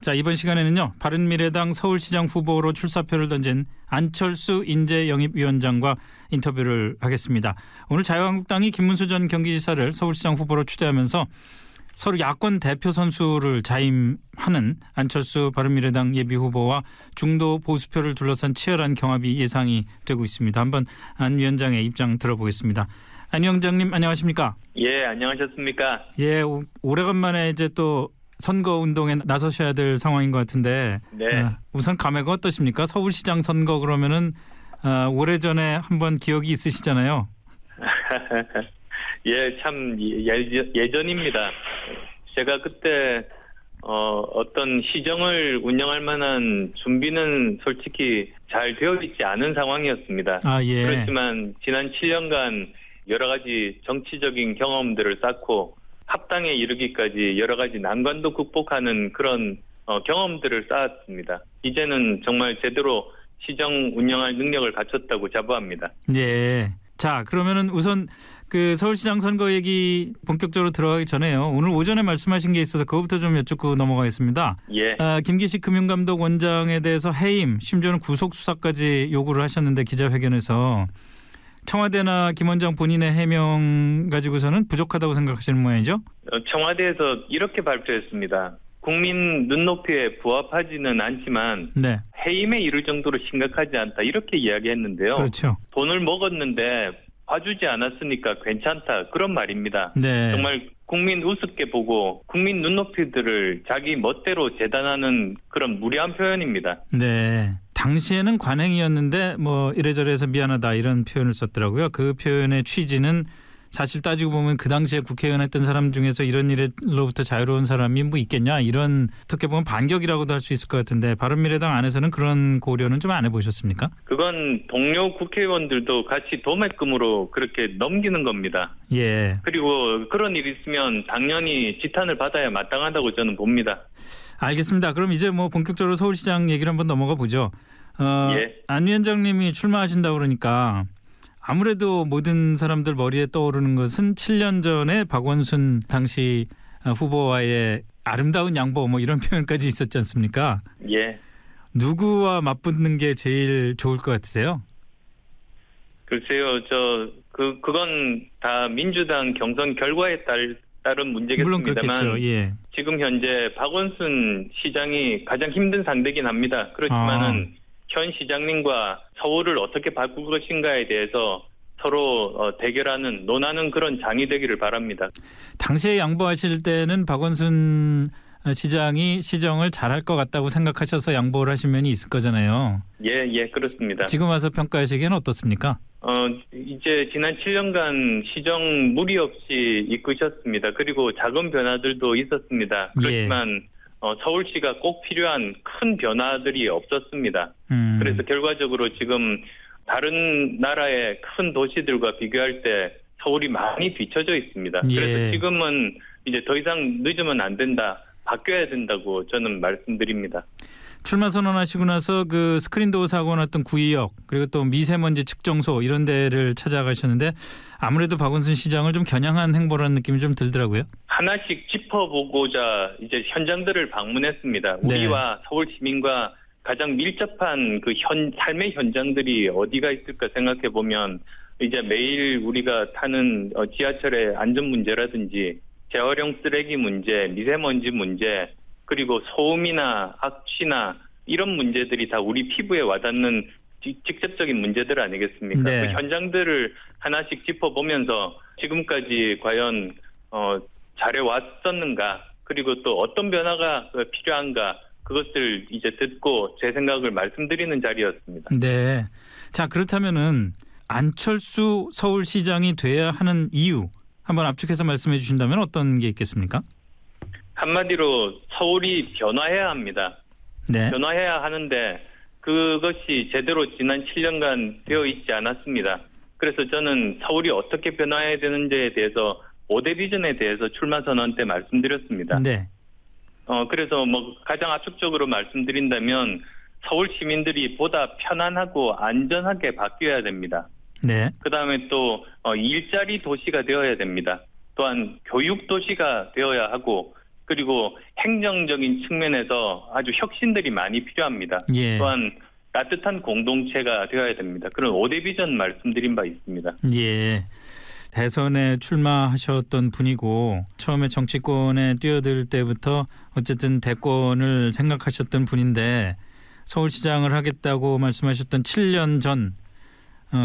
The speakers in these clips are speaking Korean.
자, 이번 시간에는요. 바른미래당 서울시장 후보로 출사표를 던진 안철수 인재영입위원장과 인터뷰를 하겠습니다. 오늘 자유한국당이 김문수 전 경기지사를 서울시장 후보로 추대하면서 서로 야권 대표 선수를 자임하는 안철수 바른미래당 예비후보와 중도 보수표를 둘러싼 치열한 경합이 예상이 되고 있습니다. 한번 안 위원장의 입장 들어보겠습니다. 안 위원장님 안녕하십니까? 예, 안녕하셨습니까? 예, 오래간만에 이제 또 선거 운동에 나서셔야 될 상황인 것 같은데 네. 우선 감회가 어떠십니까? 서울시장 선거 그러면은 오래전에 한번 기억이 있으시잖아요. 예, 참 예전입니다. 제가 그때 어떤 시정을 운영할 만한 준비는 솔직히 잘 되어 있지 않은 상황이었습니다. 예. 그렇지만 지난 7년간 여러 가지 정치적인 경험들을 쌓고 합당에 이르기까지 여러 가지 난관도 극복하는 그런 경험들을 쌓았습니다. 이제는 정말 제대로 시정 운영할 능력을 갖췄다고 자부합니다. 예. 자, 그러면은 우선 그 서울시장 선거 얘기 본격적으로 들어가기 전에요. 오늘 오전에 말씀하신 게 있어서 그것부터 좀 여쭙고 넘어가겠습니다. 예. 김기식 금융감독 원장에 대해서 해임, 심지어는 구속 수사까지 요구를 하셨는데 기자회견에서 청와대나 김 원장 본인의 해명 가지고서는 부족하다고 생각하시는 모양이죠? 청와대에서 이렇게 발표했습니다. 국민 눈높이에 부합하지는 않지만 네. 해임에 이를 정도로 심각하지 않다 이렇게 이야기했는데요. 그렇죠. 돈을 먹었는데 봐주지 않았으니까 괜찮다 그런 말입니다. 네. 정말 국민 우습게 보고 국민 눈높이들을 자기 멋대로 재단하는 그런 무례한 표현입니다. 네. 당시에는 관행이었는데 뭐 이래저래 해서 미안하다 이런 표현을 썼더라고요. 그 표현의 취지는 사실 따지고 보면 그 당시에 국회의원 했던 사람 중에서 이런 일로부터 자유로운 사람이 뭐 있겠냐 이런 어떻게 보면 반격이라고도 할 수 있을 것 같은데 바른미래당 안에서는 그런 고려는 좀 안 해보셨습니까? 그건 동료 국회의원들도 같이 도매금으로 그렇게 넘기는 겁니다. 예. 그리고 그런 일이 있으면 당연히 지탄을 받아야 마땅하다고 저는 봅니다. 알겠습니다. 그럼 이제 뭐 본격적으로 서울시장 얘기를 한번 넘어가 보죠. 예. 안 위원장님이 출마하신다고 그러니까 아무래도 모든 사람들 머리에 떠오르는 것은 7년 전에 박원순 당시 후보와의 아름다운 양보 뭐 이런 표현까지 있었지 않습니까? 예. 누구와 맞붙는 게 제일 좋을 것 같으세요? 글쎄요, 그건 다 민주당 경선 결과에 따른 문제겠습니다만 물론 그렇겠죠. 예. 지금 현재 박원순 시장이 가장 힘든 상대긴 합니다. 그렇지만은 현 시장님과 서울을 어떻게 바꿀 것인가에 대해서 서로 대결하는 논하는 그런 장이 되기를 바랍니다. 당시에 양보하실 때는 박원순 시장이 시정을 잘할 것 같다고 생각하셔서 양보를 하신 면이 있을 거잖아요. 예, 그렇습니다. 지금 와서 평가하시기에는 어떻습니까? 이제 지난 7년간 시정 무리 없이 이끄셨습니다. 그리고 작은 변화들도 있었습니다. 그렇지만 서울시가 꼭 필요한 큰 변화들이 없었습니다. 그래서 결과적으로 지금 다른 나라의 큰 도시들과 비교할 때 서울이 많이 뒤처져 있습니다. 예. 그래서 지금은 이제 더 이상 늦으면 안 된다. 바뀌어야 된다고 저는 말씀드립니다. 출마 선언하시고 나서 그 스크린도어 사고 났던 구의역 그리고 또 미세먼지 측정소 이런 데를 찾아가셨는데 아무래도 박원순 시장을 좀 겨냥한 행보라는 느낌이 좀 들더라고요. 하나씩 짚어보고자 이제 현장들을 방문했습니다. 네. 우리와 서울 시민과 가장 밀접한 그 삶의 현장들이 어디가 있을까 생각해 보면 이제 매일 우리가 타는 지하철의 안전 문제라든지 재활용 쓰레기 문제, 미세먼지 문제, 그리고 소음이나 악취나 이런 문제들이 다 우리 피부에 와닿는 직접적인 문제들 아니겠습니까? 네. 그 현장들을 하나씩 짚어보면서 지금까지 과연 잘해왔었는가, 그리고 또 어떤 변화가 필요한가, 그것을 이제 듣고 제 생각을 말씀드리는 자리였습니다. 네. 자, 그렇다면은 안철수 서울시장이 돼야 하는 이유 한번 압축해서 말씀해 주신다면 어떤 게 있겠습니까? 한마디로 서울이 변화해야 합니다. 네. 변화해야 하는데 그것이 제대로 지난 7년간 되어 있지 않았습니다. 그래서 저는 서울이 어떻게 변화해야 되는지에 대해서 5대 비전에 대해서 출마 선언 때 말씀드렸습니다. 네. 그래서 뭐 가장 압축적으로 말씀드린다면 서울 시민들이 보다 편안하고 안전하게 바뀌어야 됩니다. 네. 그다음에 또 일자리 도시가 되어야 됩니다. 또한 교육 도시가 되어야 하고 그리고 행정적인 측면에서 아주 혁신들이 많이 필요합니다. 예. 또한 따뜻한 공동체가 되어야 됩니다. 그런 5대 비전 말씀드린 바 있습니다. 예. 대선에 출마하셨던 분이고 처음에 정치권에 뛰어들 때부터 어쨌든 대권을 생각하셨던 분인데 서울시장을 하겠다고 말씀하셨던 7년 전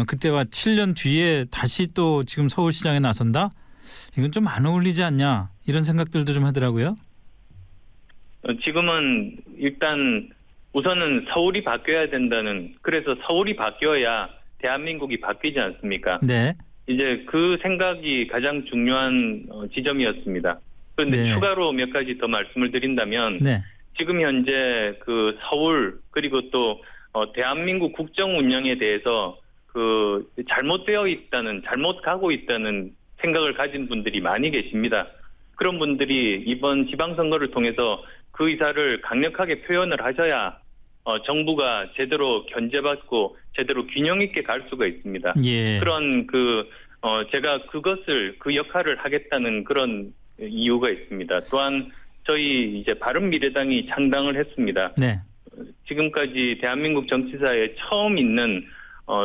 그때와 7년 뒤에 다시 또 지금 서울시장에 나선다? 이건 좀 안 어울리지 않냐 이런 생각들도 좀 하더라고요. 지금은 일단 우선은 서울이 바뀌어야 된다는, 그래서 서울이 바뀌어야 대한민국이 바뀌지 않습니까? 네. 이제 그 생각이 가장 중요한 지점이었습니다. 그런데 네. 추가로 몇 가지 더 말씀을 드린다면 네. 지금 현재 그 서울 그리고 또 대한민국 국정 운영에 대해서 그 잘못되어 있다는, 잘못 가고 있다는 생각을 가진 분들이 많이 계십니다. 그런 분들이 이번 지방선거를 통해서 그 의사를 강력하게 표현을 하셔야 정부가 제대로 견제받고 제대로 균형 있게 갈 수가 있습니다. 예. 그런 제가 그 역할을 하겠다는 그런 이유가 있습니다. 또한 저희 이제 바른미래당이 창당을 했습니다. 네. 지금까지 대한민국 정치사에 처음 있는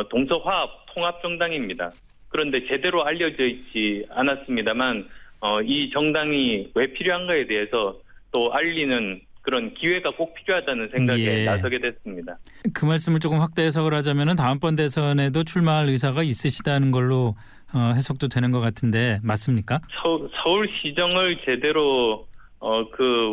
동서화합 통합정당입니다. 그런데 제대로 알려져 있지 않았습니다만 이 정당이 왜 필요한가에 대해서 또 알리는 그런 기회가 꼭 필요하다는 생각에 예. 나서게 됐습니다. 그 말씀을 조금 확대 해석을 하자면 다음번 대선에도 출마할 의사가 있으시다는 걸로 해석도 되는 것 같은데 맞습니까? 서울시정을 제대로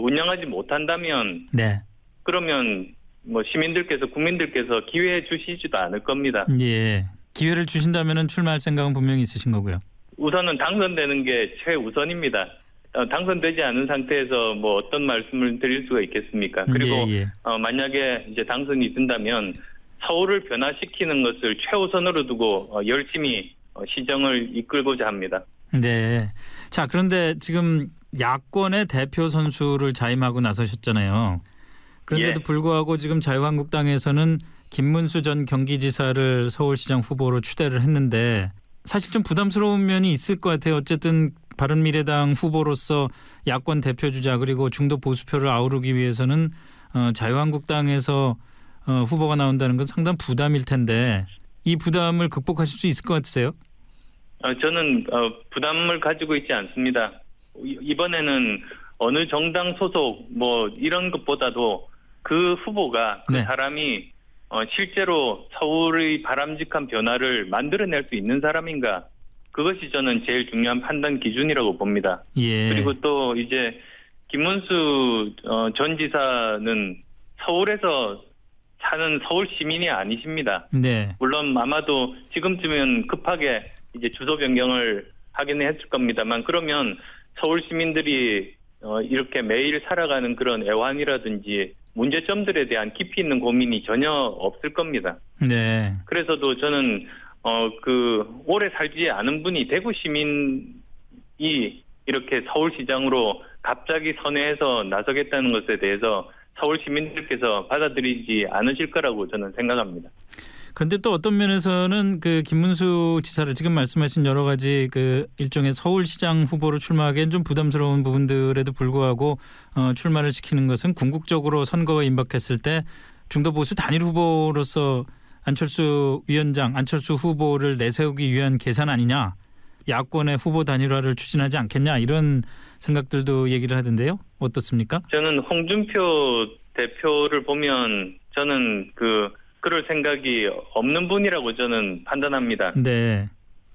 운영하지 못한다면 네. 그러면 뭐 시민들께서 국민들께서 기회 주시지도 않을 겁니다. 예. 기회를 주신다면 출마할 생각은 분명히 있으신 거고요. 우선은 당선되는 게 최우선입니다. 당선되지 않은 상태에서 뭐 어떤 말씀을 드릴 수가 있겠습니까? 그리고 예. 만약에 이제 당선이 된다면 서울을 변화시키는 것을 최우선으로 두고 열심히 시정을 이끌고자 합니다. 네. 자, 그런데 지금 야권의 대표 선수를 자임하고 나서셨잖아요. 그런데도 예. 불구하고 지금 자유한국당에서는 김문수 전 경기지사를 서울시장 후보로 추대를 했는데 사실 좀 부담스러운 면이 있을 것 같아요. 어쨌든 바른미래당 후보로서 야권 대표주자 그리고 중도 보수표를 아우르기 위해서는 자유한국당에서 후보가 나온다는 건 상당한 부담일 텐데 이 부담을 극복하실 수 있을 것 같으세요? 저는 부담을 가지고 있지 않습니다. 이번에는 어느 정당 소속 뭐 이런 것보다도 그 후보가 그 네. 사람이 실제로 서울의 바람직한 변화를 만들어낼 수 있는 사람인가, 그것이 저는 제일 중요한 판단 기준이라고 봅니다. 예. 그리고 또 이제 김문수 전 지사는 서울에서 사는 서울 시민이 아니십니다. 네. 물론 아마도 지금쯤은 급하게 이제 주소 변경을 하긴 했을 겁니다만, 그러면 서울 시민들이 이렇게 매일 살아가는 그런 애환이라든지 문제점들에 대한 깊이 있는 고민이 전혀 없을 겁니다. 네. 그래서도 저는 오래 살지 않은 분이 대구 시민이 이렇게 서울시장으로 갑자기 선회해서 나서겠다는 것에 대해서 서울 시민들께서 받아들이지 않으실 거라고 저는 생각합니다. 그런데 또 어떤 면에서는 그 김문수 지사를 지금 말씀하신 여러 가지 그 일종의 서울시장 후보로 출마하기엔 좀 부담스러운 부분들에도 불구하고 출마를 시키는 것은 궁극적으로 선거가 임박했을 때 중도 보수 단일 후보로서 안철수 위원장, 안철수 후보를 내세우기 위한 계산 아니냐, 야권의 후보 단일화를 추진하지 않겠냐 이런 생각들도 얘기를 하던데요. 어떻습니까? 저는 홍준표 대표를 보면 저는 그럴 생각이 없는 분이라고 저는 판단합니다. 네.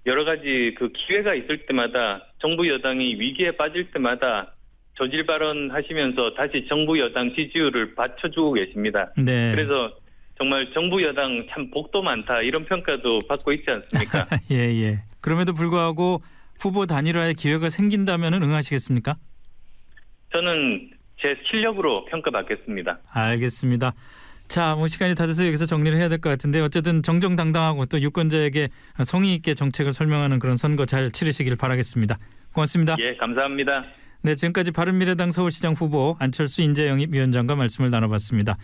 여러 가지 기회가 있을 때마다 정부 여당이 위기에 빠질 때마다 저질 발언하시면서 다시 정부 여당 지지율을 받쳐주고 계십니다. 네. 그래서 정말 정부 여당 참 복도 많다 이런 평가도 받고 있지 않습니까? 예. 그럼에도 불구하고 후보 단일화의 기회가 생긴다면 응하시겠습니까? 저는 제 실력으로 평가받겠습니다. 알겠습니다. 자, 시간이 다 돼서 여기서 정리를 해야 될 것 같은데 어쨌든 정정당당하고 또 유권자에게 성의 있게 정책을 설명하는 그런 선거 잘 치르시길 바라겠습니다. 고맙습니다. 예, 감사합니다. 네, 지금까지 바른미래당 서울시장 후보 안철수 인재영입위원장과 말씀을 나눠봤습니다.